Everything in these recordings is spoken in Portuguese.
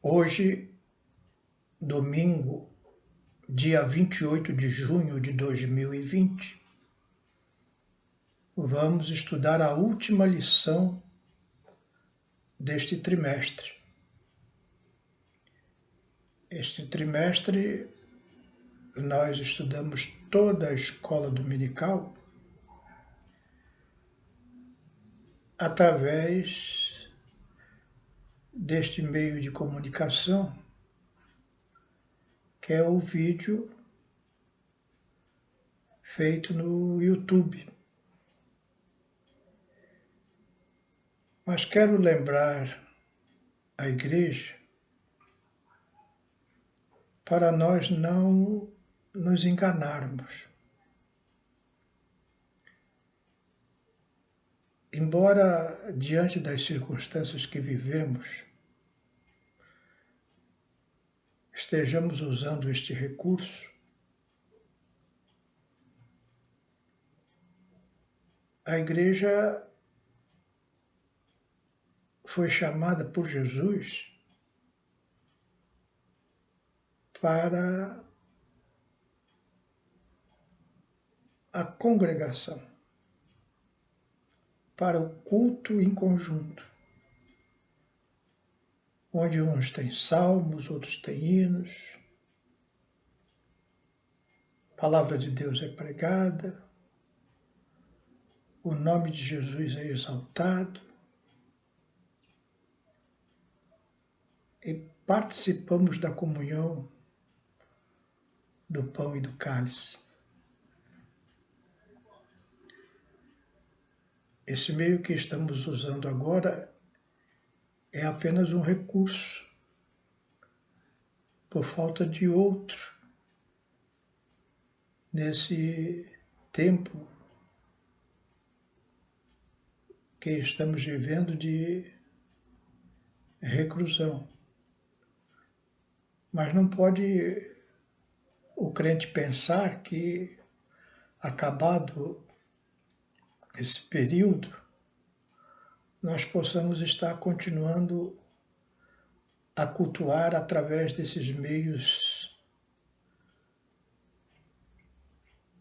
Hoje, domingo, dia 28 de junho de 2020, vamos estudar a última lição deste trimestre. Este trimestre, nós estudamos toda a escola dominical através deste meio de comunicação, que é o vídeo feito no YouTube. Mas quero lembrar a igreja para nós não nos enganarmos. Embora, diante das circunstâncias que vivemos, estejamos usando este recurso, a igreja foi chamada por Jesus para a congregação, para o culto em conjunto, onde uns têm salmos, outros têm hinos, a palavra de Deus é pregada, o nome de Jesus é exaltado e participamos da comunhão do pão e do cálice. Esse meio que estamos usando agora é apenas um recurso, por falta de outro, nesse tempo que estamos vivendo de reclusão. Mas não pode o crente pensar que, acabado esse período, nós possamos estar continuando a cultuar através desses meios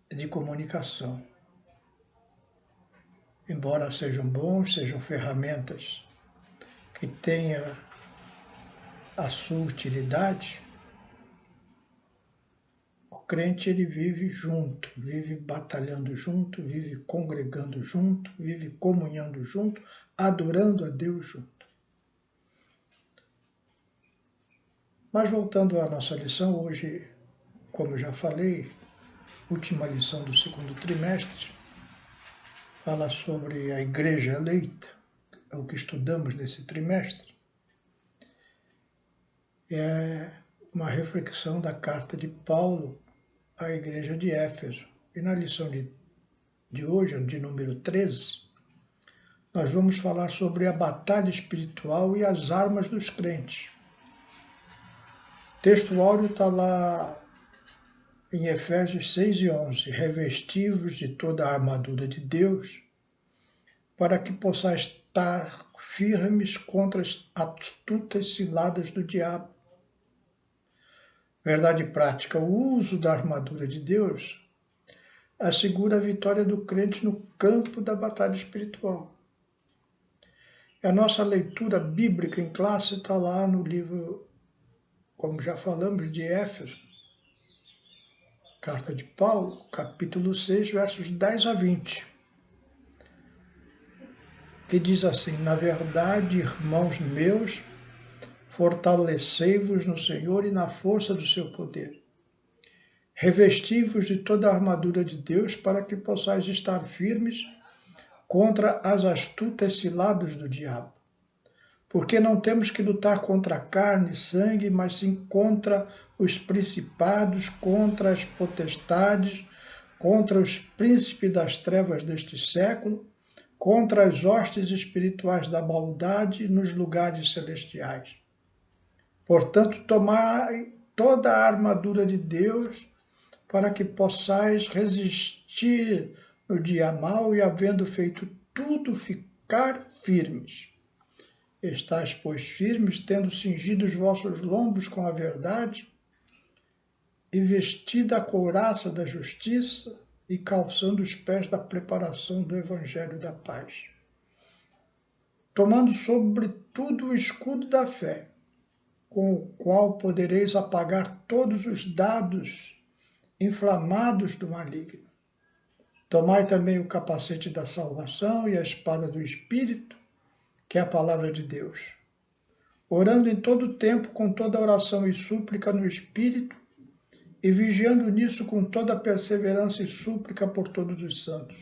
de comunicação. Embora sejam bons, sejam ferramentas que tenham a sua utilidade, o crente ele vive junto, vive batalhando junto, vive congregando junto, vive comunhando junto, adorando a Deus junto. Mas voltando à nossa lição, hoje, como já falei, última lição do segundo trimestre, fala sobre a igreja eleita, é o que estudamos nesse trimestre. É uma reflexão da carta de Paulo à igreja de Éfeso. E na lição de hoje, de número 13, nós vamos falar sobre a batalha espiritual e as armas dos crentes. O texto áureo está lá em Efésios 6 e 11, revestivos de toda a armadura de Deus, para que possais estar firmes contra as astutas ciladas do diabo. Verdade prática, o uso da armadura de Deus assegura a vitória do crente no campo da batalha espiritual. A nossa leitura bíblica em classe está lá no livro, como já falamos, de Éfeso, carta de Paulo, capítulo 6, versos 10 a 20, que diz assim: na verdade, irmãos meus, fortalecei-vos no Senhor e na força do seu poder. Revesti-vos de toda a armadura de Deus para que possais estar firmes contra as astutas ciladas do diabo. Porque não temos que lutar contra a carne e sangue, mas sim contra os principados, contra as potestades, contra os príncipes das trevas deste século, contra as hostes espirituais da maldade nos lugares celestiais. Portanto, tomai toda a armadura de Deus para que possais resistir no dia mau e, havendo feito tudo, ficar firmes. Estais, pois, firmes, tendo cingido os vossos lombos com a verdade, e vestida a couraça da justiça, e calçando os pés da preparação do evangelho da paz. Tomando sobretudo o escudo da fé, com o qual podereis apagar todos os dardos inflamados do maligno. Tomai também o capacete da salvação e a espada do Espírito, que é a palavra de Deus, orando em todo o tempo com toda oração e súplica no Espírito, e vigiando nisso com toda perseverança e súplica por todos os santos.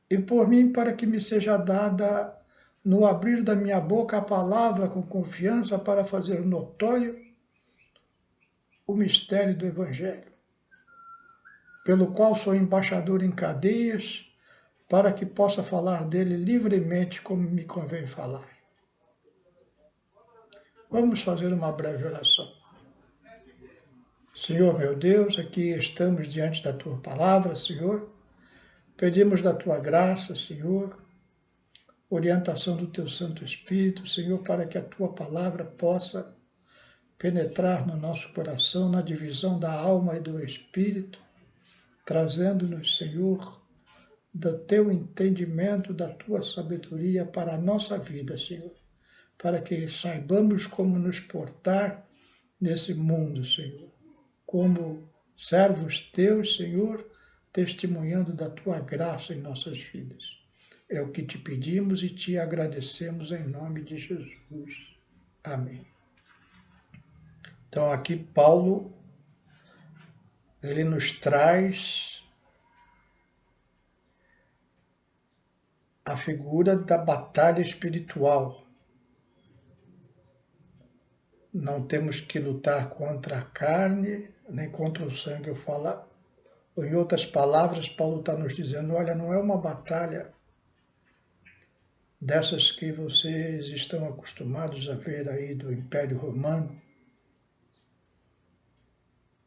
E por mim, para que me seja dada, no abrir da minha boca, a palavra com confiança para fazer notório o mistério do Evangelho, pelo qual sou embaixador em cadeias, para que possa falar dele livremente como me convém falar. Vamos fazer uma breve oração. Senhor meu Deus, aqui estamos diante da Tua palavra, Senhor. Pedimos da Tua graça, Senhor, orientação do Teu Santo Espírito, Senhor, para que a Tua palavra possa penetrar no nosso coração, na divisão da alma e do Espírito, trazendo-nos, Senhor, do Teu entendimento, da Tua sabedoria para a nossa vida, Senhor, para que saibamos como nos portar nesse mundo, Senhor, como servos Teus, Senhor, testemunhando da Tua graça em nossas vidas. É o que te pedimos e te agradecemos em nome de Jesus. Amém. Então aqui Paulo, ele nos traz a figura da batalha espiritual. Não temos que lutar contra a carne, nem contra o sangue. Eu falo, em outras palavras, Paulo está nos dizendo, olha, não é uma batalha dessas que vocês estão acostumados a ver aí do Império Romano,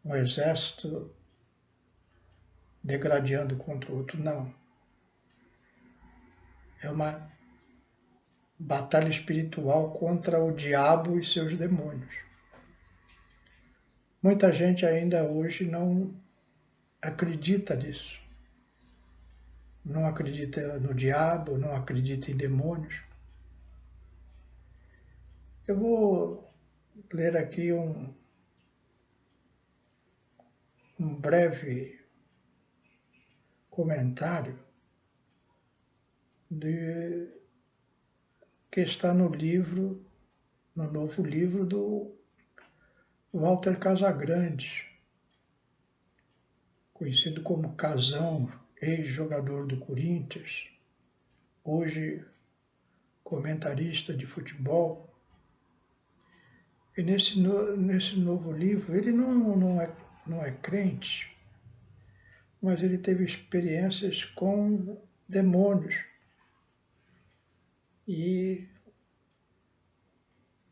um exército degradando contra o outro, não. É uma batalha espiritual contra o diabo e seus demônios. Muita gente ainda hoje não acredita nisso. Não acredita no diabo, não acredita em demônios. Eu vou ler aqui um breve comentário que está no livro, no novo livro do Walter Casagrande, conhecido como Casão, ex-jogador do Corinthians, hoje comentarista de futebol. E nesse novo livro, ele não é crente, mas ele teve experiências com demônios. E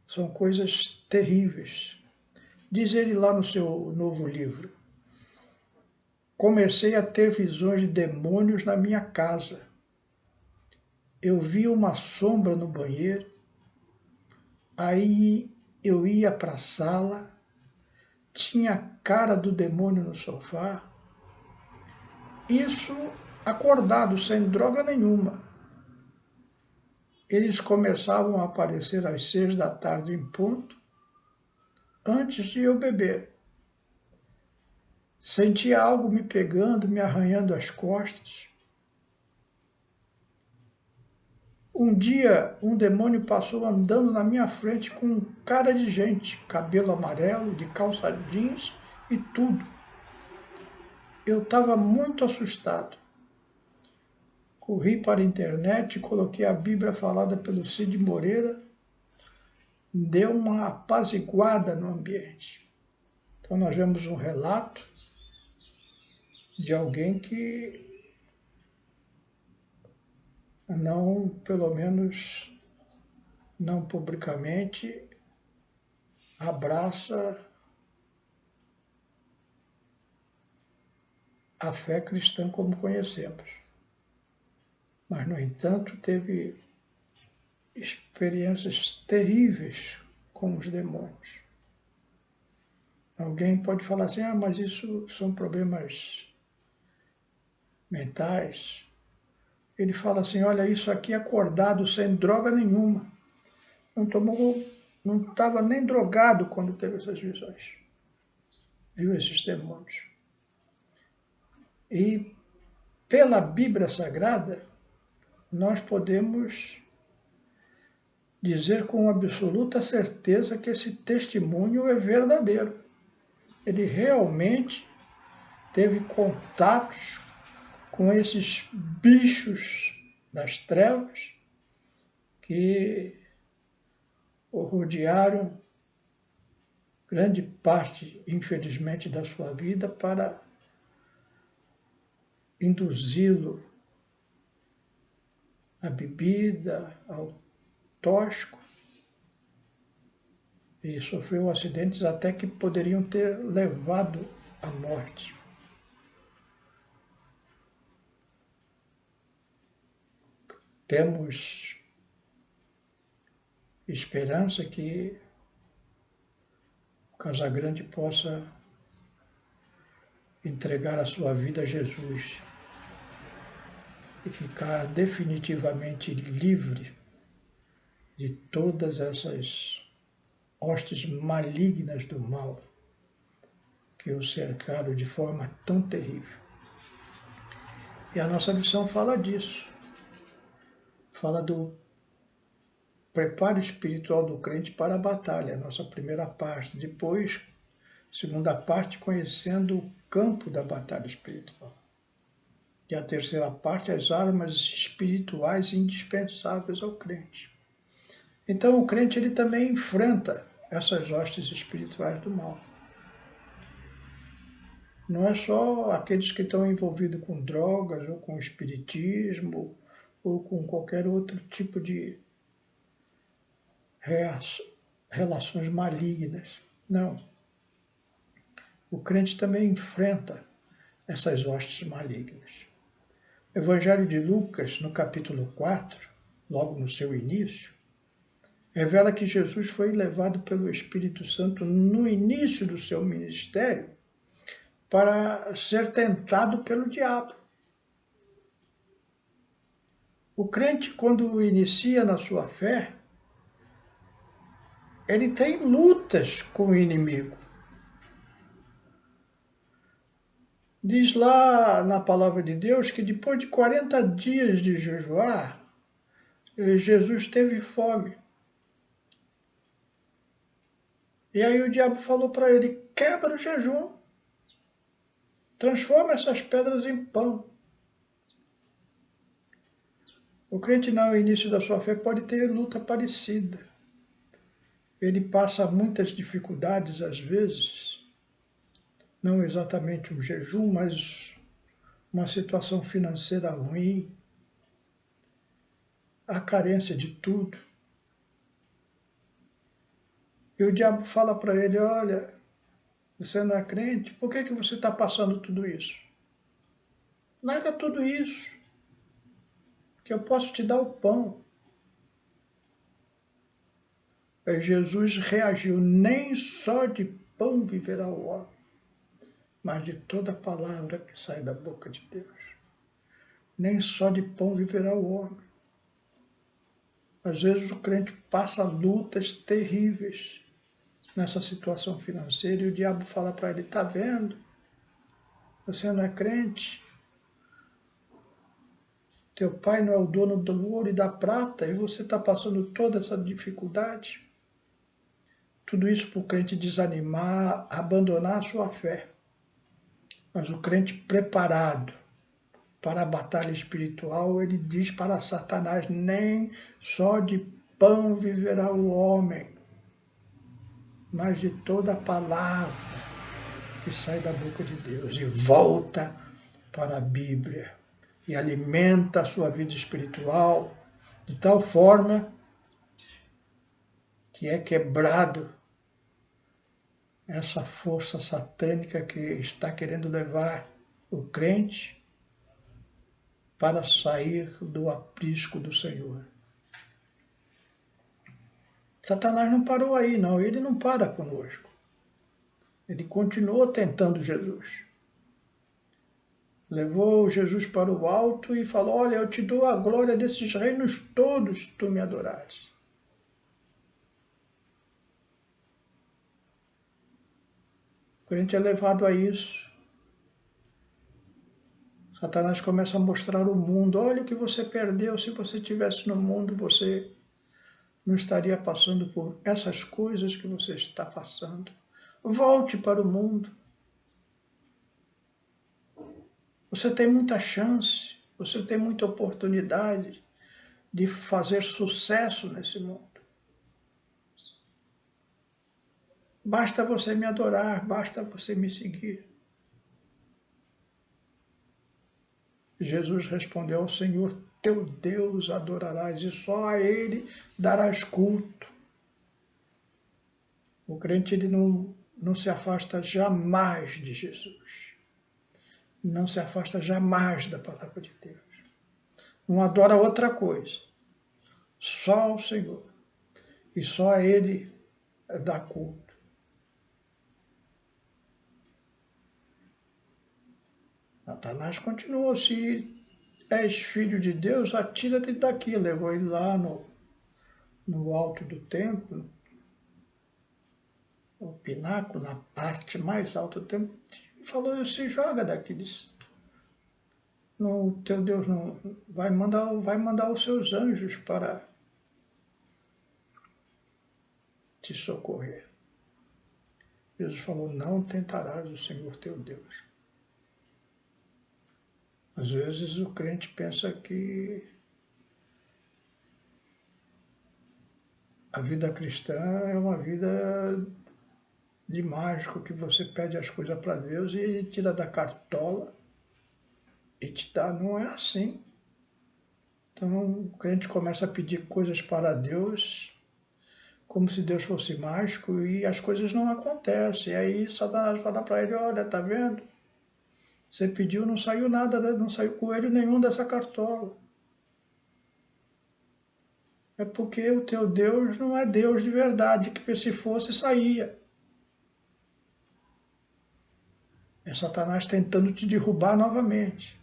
são coisas terríveis. Diz ele lá no seu novo livro: comecei a ter visões de demônios na minha casa. Eu via uma sombra no banheiro, aí eu ia para a sala, tinha a cara do demônio no sofá. Isso acordado, sem droga nenhuma. Eles começavam a aparecer às 6 da tarde em ponto, antes de eu beber. Sentia algo me pegando, me arranhando as costas. Um dia, um demônio passou andando na minha frente com cara de gente, cabelo amarelo, de calça jeans e tudo. Eu estava muito assustado. Corri para a internet, coloquei a Bíblia falada pelo Cid Moreira, deu uma apaziguada no ambiente. Então nós vemos um relato de alguém que não, pelo menos não publicamente, abraça a fé cristã como conhecemos. Mas, no entanto, teve experiências terríveis com os demônios. Alguém pode falar assim, mas isso são problemas mentais. Ele fala assim, olha, isso aqui acordado sem droga nenhuma. Não estava nem drogado quando teve essas visões. Viu esses demônios. E pela Bíblia Sagrada, nós podemos dizer com absoluta certeza que esse testemunho é verdadeiro. Ele realmente teve contatos com esses bichos das trevas que o rodearam grande parte, infelizmente, da sua vida para induzi-lo à bebida, ao tóxico, e sofreu acidentes até que poderiam ter levado à morte. Temos esperança que o Casagrande possa entregar a sua vida a Jesus e ficar definitivamente livre de todas essas hostes malignas do mal que o cercaram de forma tão terrível. E a nossa lição fala disso. Fala do preparo espiritual do crente para a batalha, a nossa primeira parte. Depois, segunda parte, conhecendo o campo da batalha espiritual. E a terceira parte, as armas espirituais indispensáveis ao crente. Então, o crente ele também enfrenta essas hostes espirituais do mal. Não é só aqueles que estão envolvidos com drogas, ou com espiritismo, ou com qualquer outro tipo de relações malignas. Não. O crente também enfrenta essas hostes malignas. O Evangelho de Lucas, no capítulo 4, logo no seu início, revela que Jesus foi levado pelo Espírito Santo no início do seu ministério para ser tentado pelo diabo. O crente, quando inicia na sua fé, ele tem lutas com o inimigo. Diz lá na palavra de Deus que depois de 40 dias de jejuar, Jesus teve fome. E aí o diabo falou para ele, quebra o jejum, transforma essas pedras em pão. O crente no início da sua fé pode ter luta parecida. Ele passa muitas dificuldades às vezes, não exatamente um jejum, mas uma situação financeira ruim, a carência de tudo. E o diabo fala para ele, olha, você não é crente, por que você está passando tudo isso? Larga tudo isso, que eu posso te dar o pão. Aí Jesus reagiu, nem só de pão viverá o homem, mas de toda palavra que sai da boca de Deus. Nem só de pão viverá o homem. Às vezes o crente passa lutas terríveis nessa situação financeira e o diabo fala para ele, está vendo? Você não é crente? Teu pai não é o dono do ouro e da prata e você está passando toda essa dificuldade? Tudo isso para o crente desanimar, abandonar a sua fé. Mas o crente preparado para a batalha espiritual, ele diz para Satanás, nem só de pão viverá o homem, mas de toda a palavra que sai da boca de Deus. E volta para a Bíblia e alimenta a sua vida espiritual de tal forma que é quebrado essa força satânica que está querendo levar o crente para sair do aprisco do Senhor. Satanás não parou aí, não. Ele não para conosco. Ele continuou tentando Jesus. Levou Jesus para o alto e falou: olha, eu te dou a glória desses reinos todos se tu me adorares. O crente é levado a isso. Satanás começa a mostrar o mundo. Olha o que você perdeu. Se você estivesse no mundo, você não estaria passando por essas coisas que você está passando. Volte para o mundo. Você tem muita chance, você tem muita oportunidade de fazer sucesso nesse mundo. Basta você me adorar, basta você me seguir. Jesus respondeu: ao Senhor teu Deus adorarás e só a Ele darás culto. O crente ele não se afasta jamais de Jesus. Não se afasta jamais da palavra de Deus. Não adora outra coisa. Só ao Senhor. E só a Ele dá culto. Satanás continuou: se és filho de Deus, atira-te daqui. Levou ele lá no alto do templo, o pináculo, na parte mais alta do templo, e falou: se joga daqui. O teu Deus não vai mandar os seus anjos para te socorrer. Jesus falou: não tentarás o Senhor teu Deus. Às vezes o crente pensa que a vida cristã é uma vida de mágico, que você pede as coisas para Deus e Ele tira da cartola e te dá. Não é assim. Então o crente começa a pedir coisas para Deus como se Deus fosse mágico e as coisas não acontecem. E aí Satanás fala para ele: olha, tá vendo? Você pediu, não saiu nada, não saiu coelho nenhum dessa cartola. É porque o teu Deus não é Deus de verdade, que se fosse, saía. É Satanás tentando te derrubar novamente.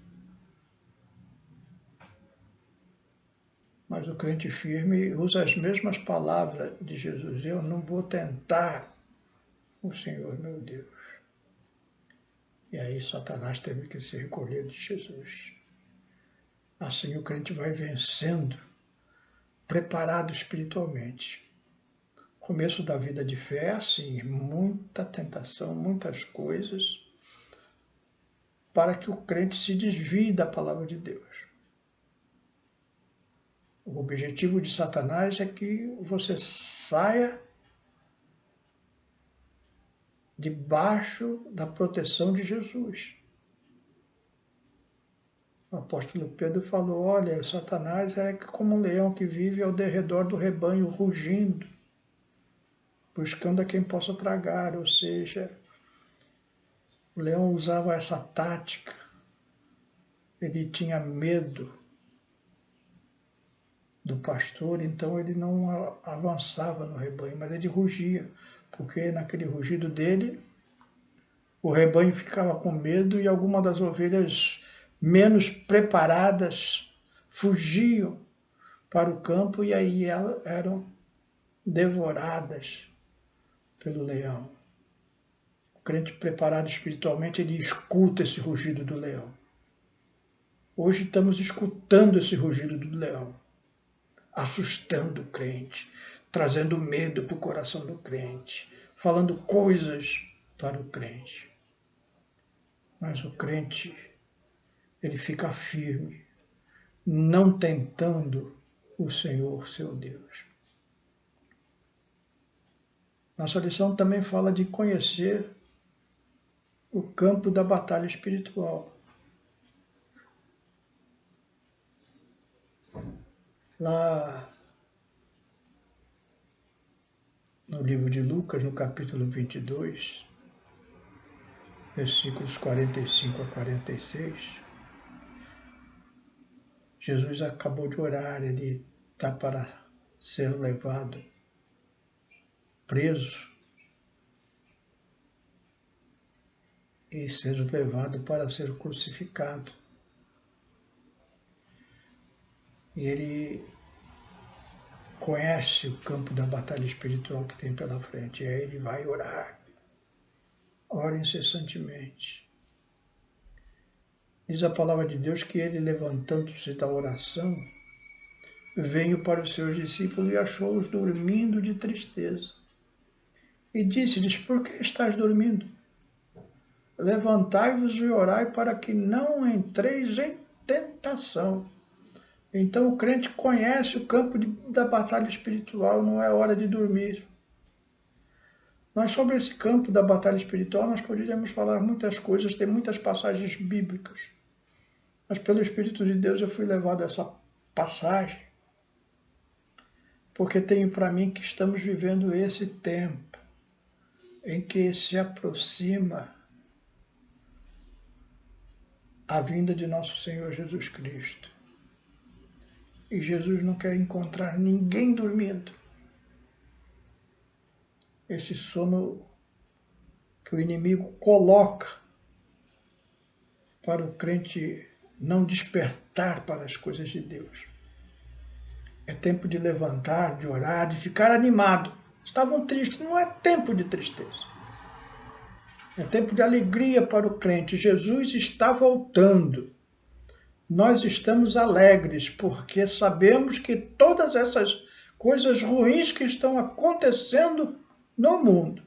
Mas o crente firme usa as mesmas palavras de Jesus: eu não vou tentar o Senhor meu Deus. E aí Satanás teve que se recolher de Jesus. Assim o crente vai vencendo, preparado espiritualmente. Começo da vida de fé, assim, muita tentação, muitas coisas, para que o crente se desvie da palavra de Deus. O objetivo de Satanás é que você saia debaixo da proteção de Jesus. O apóstolo Pedro falou: olha, Satanás é como um leão que vive ao derredor do rebanho, rugindo, buscando a quem possa tragar. Ou seja, o leão usava essa tática, ele tinha medo do pastor, então ele não avançava no rebanho, mas ele rugia, porque naquele rugido dele, o rebanho ficava com medo e algumas das ovelhas menos preparadas fugiam para o campo e aí elas eram devoradas pelo leão. O crente preparado espiritualmente, ele escuta esse rugido do leão. Hoje estamos escutando esse rugido do leão, assustando o crente, trazendo medo para o coração do crente, falando coisas para o crente. Mas o crente, ele fica firme, não tentando o Senhor, seu Deus. Nossa lição também fala de conhecer o campo da batalha espiritual. Lá no livro de Lucas, no capítulo 22, versículos 45 a 46, Jesus acabou de orar, ele está para ser levado preso e ser levado para ser crucificado. E ele conhece o campo da batalha espiritual que tem pela frente. E aí ele vai orar. Ora incessantemente. Diz a palavra de Deus que ele, levantando-se da oração, veio para os seus discípulos e achou-os dormindo de tristeza. E disse-lhes: por que estás dormindo? Levantai-vos e orai para que não entreis em tentação. Então o crente conhece o campo da batalha espiritual, não é hora de dormir. Nós, sobre esse campo da batalha espiritual, nós poderíamos falar muitas coisas, tem muitas passagens bíblicas. Mas pelo Espírito de Deus eu fui levado a essa passagem, porque tenho para mim que estamos vivendo esse tempo em que se aproxima a vinda de nosso Senhor Jesus Cristo. E Jesus não quer encontrar ninguém dormindo. Esse sono que o inimigo coloca para o crente não despertar para as coisas de Deus. É tempo de levantar, de orar, de ficar animado. Estavam tristes, não é tempo de tristeza. É tempo de alegria para o crente. Jesus está voltando. Nós estamos alegres porque sabemos que todas essas coisas ruins que estão acontecendo no mundo,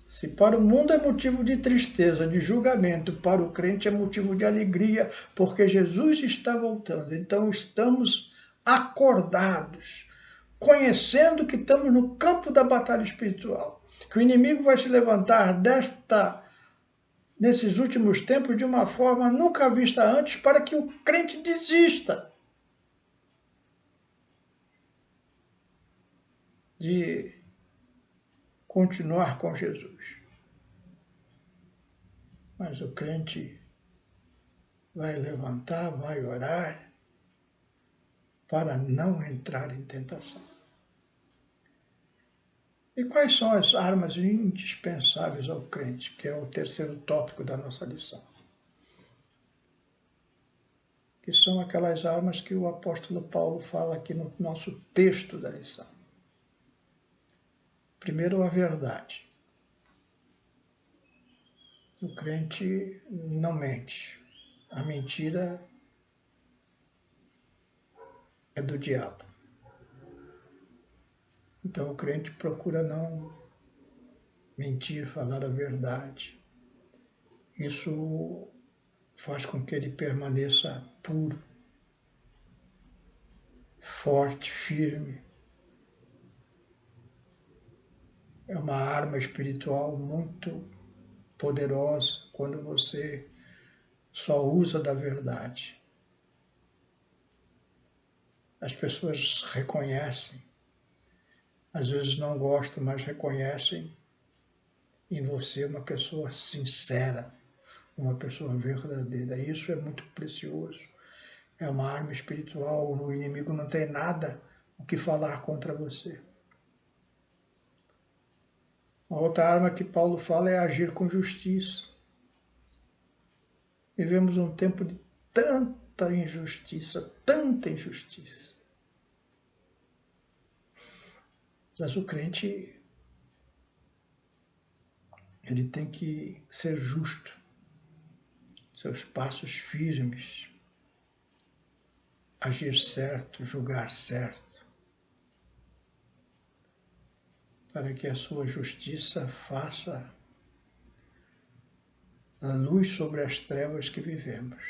se para o mundo é motivo de tristeza, de julgamento, para o crente é motivo de alegria, porque Jesus está voltando. Então estamos acordados, conhecendo que estamos no campo da batalha espiritual, que o inimigo vai se levantar nesses últimos tempos de uma forma nunca vista antes, para que o crente desista de continuar com Jesus. Mas o crente vai levantar, vai orar, para não entrar em tentação. E quais são as armas indispensáveis ao crente, que é o terceiro tópico da nossa lição? Que são aquelas armas que o apóstolo Paulo fala aqui no nosso texto da lição. Primeiro, a verdade. O crente não mente. A mentira é do diabo. Então o crente procura não mentir, falar a verdade. Isso faz com que ele permaneça puro, forte, firme. É uma arma espiritual muito poderosa quando você só usa da verdade. As pessoas reconhecem, às vezes não gostam, mas reconhecem em você uma pessoa sincera, uma pessoa verdadeira. Isso é muito precioso. É uma arma espiritual, o inimigo não tem nada o que falar contra você. Uma outra arma que Paulo fala é agir com justiça. Vivemos um tempo de tanta injustiça, tanta injustiça. Mas o crente, ele tem que ser justo, seus passos firmes, agir certo, julgar certo, para que a sua justiça faça a luz sobre as trevas que vivemos.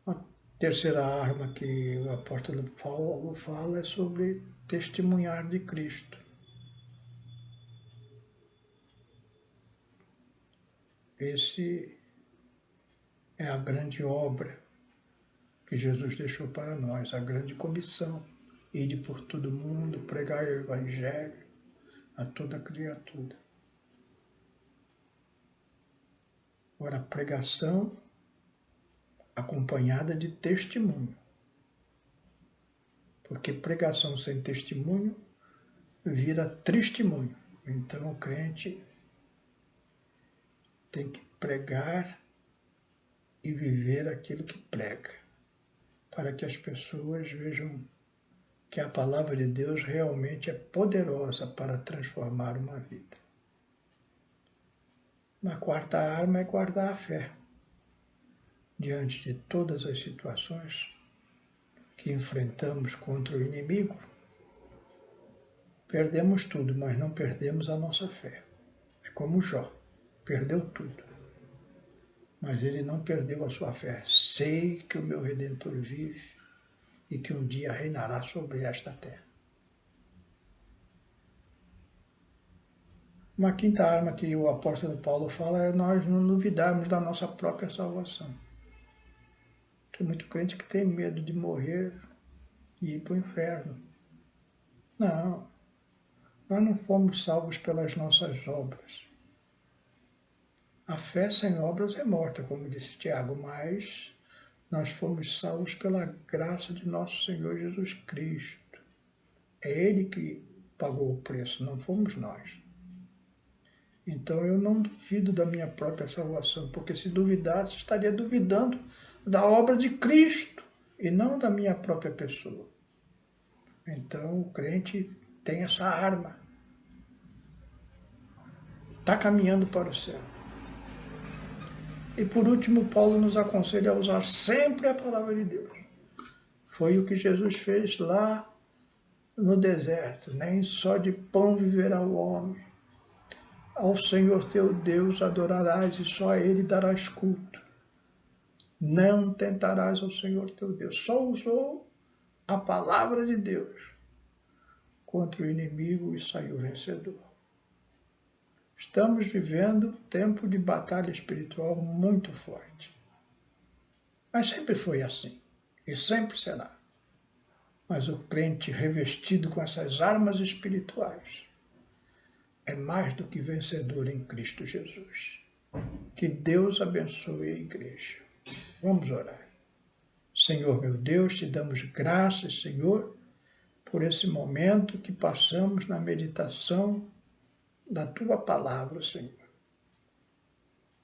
A terceira arma que o apóstolo Paulo fala é sobre testemunhar de Cristo. Esse é a grande obra que Jesus deixou para nós, a grande comissão. Ide por todo mundo, pregai o Evangelho a toda criatura. Ora, a pregação acompanhada de testemunho. porque pregação sem testemunho vira testemunho. Então o crente tem que pregar e viver aquilo que prega, para que as pessoas vejam que a palavra de Deus realmente é poderosa para transformar uma vida. Uma quarta arma é guardar a fé. Diante de todas as situações que enfrentamos contra o inimigo, perdemos tudo, mas não perdemos a nossa fé. É como Jó, perdeu tudo, mas ele não perdeu a sua fé. Sei que o meu Redentor vive e que um dia reinará sobre esta terra. Uma quinta arma que o apóstolo Paulo fala é nós não duvidarmos da nossa própria salvação. Tem muito crente que tem medo de morrer e ir para o inferno. Não, nós não fomos salvos pelas nossas obras. A fé sem obras é morta, como disse Tiago, mas nós fomos salvos pela graça de nosso Senhor Jesus Cristo. É Ele que pagou o preço, não fomos nós. Então eu não duvido da minha própria salvação, porque se duvidasse, estaria duvidando da obra de Cristo e não da minha própria pessoa. Então o crente tem essa arma. Está caminhando para o céu. E por último, Paulo nos aconselha a usar sempre a palavra de Deus. Foi o que Jesus fez lá no deserto. Nem só de pão viverá o homem. Ao Senhor teu Deus adorarás e só a Ele darás culto. Não tentarás ao Senhor teu Deus. Só usou a palavra de Deus contra o inimigo e saiu vencedor. Estamos vivendo um tempo de batalha espiritual muito forte. Mas sempre foi assim, e sempre será. Mas o crente revestido com essas armas espirituais é mais do que vencedor em Cristo Jesus. Que Deus abençoe a igreja. Vamos orar. Senhor meu Deus, te damos graças, Senhor, por esse momento que passamos na meditação da Tua Palavra, Senhor.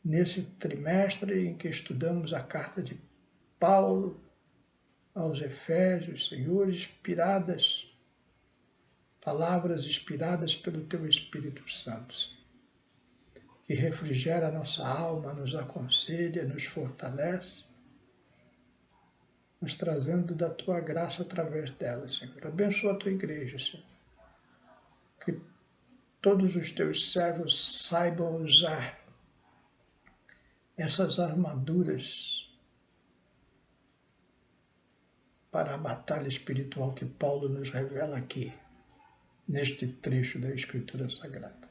Nesse trimestre em que estudamos a carta de Paulo aos Efésios, Senhor, palavras inspiradas pelo Teu Espírito Santo, Senhor, que refrigera a nossa alma, nos aconselha, nos fortalece, nos trazendo da Tua graça através dela, Senhor. Abençoa a Tua igreja, Senhor. Que todos os Teus servos saibam usar essas armaduras para a batalha espiritual que Paulo nos revela aqui, neste trecho da Escritura Sagrada,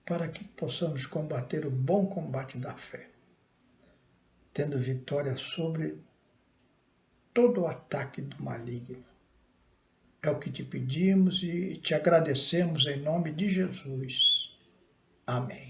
para que possamos combater o bom combate da fé, tendo vitória sobre todo o ataque do maligno. É o que te pedimos e te agradecemos em nome de Jesus. Amém.